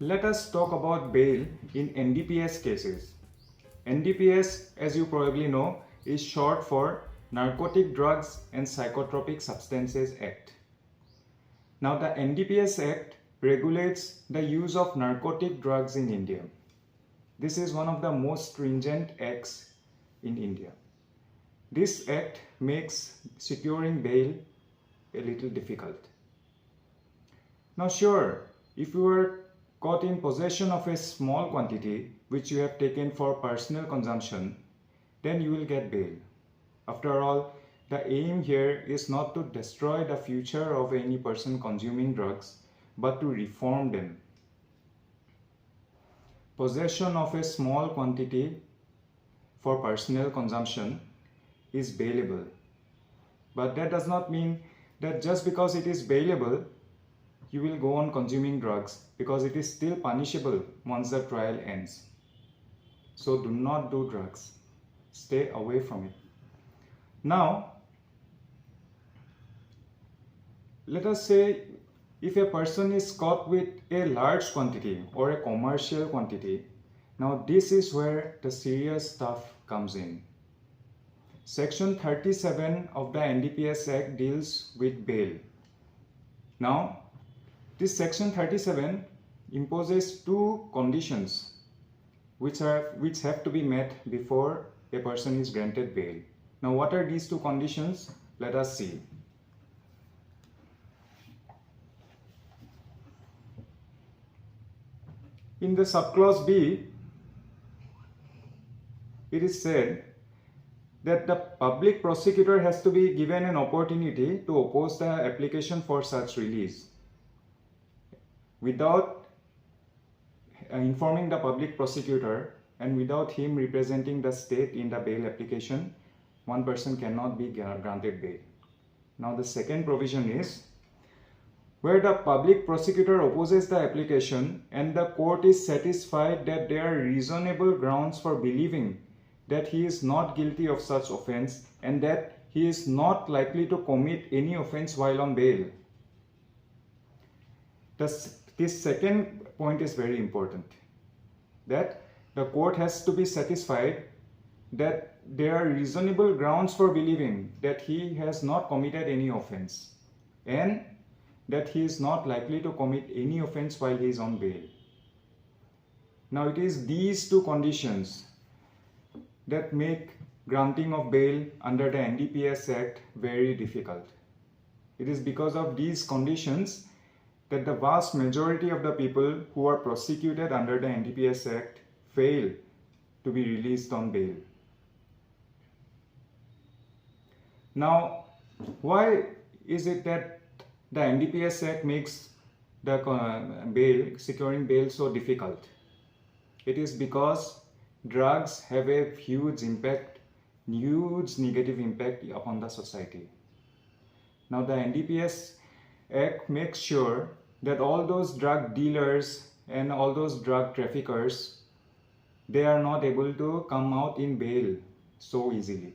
Let us talk about bail in NDPS cases. NDPS, as you probably know, is short for Narcotic Drugs and Psychotropic Substances Act. Now, the NDPS Act regulates the use of narcotic drugs in India. This is one of the most stringent acts in India. This act makes securing bail a little difficult. Now, sure, if you are caught in possession of a small quantity which you have taken for personal consumption, then you will get bail. After all, the aim here is not to destroy the future of any person consuming drugs, but to reform them. Possession of a small quantity for personal consumption is bailable. But that does not mean that just because it is bailable, you will go on consuming drugs, because it is still punishable once the trial ends. So do not do drugs. Stay away from it. Now, let us say if a person is caught with a large quantity or a commercial quantity, now this is where the serious stuff comes in. Section 37 of the NDPS Act deals with bail. Now, this section 37 imposes two conditions which have to be met before a person is granted bail. Now, what are these two conditions? Let us see. In the subclause B, it is said that the public prosecutor has to be given an opportunity to oppose the application for such release. Without informing the public prosecutor and without him representing the state in the bail application, one person cannot be granted bail. Now, the second provision is where the public prosecutor opposes the application and the court is satisfied that there are reasonable grounds for believing that he is not guilty of such offense and that he is not likely to commit any offense while on bail. This second point is very important, that the court has to be satisfied that there are reasonable grounds for believing that he has not committed any offense and that he is not likely to commit any offense while he is on bail. Now, it is these two conditions that make granting of bail under the NDPS Act very difficult. It is because of these conditions that the vast majority of the people who are prosecuted under the NDPS Act fail to be released on bail. Now, why is it that the NDPS Act makes the securing bail so difficult? It is because drugs have a huge negative impact upon the society. Now, the NDPS Act makes sure that all those drug dealers and all those drug traffickers, they are not able to come out in bail so easily.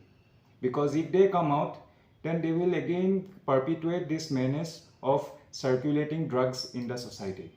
Because if they come out, then they will again perpetuate this menace of circulating drugs in the society.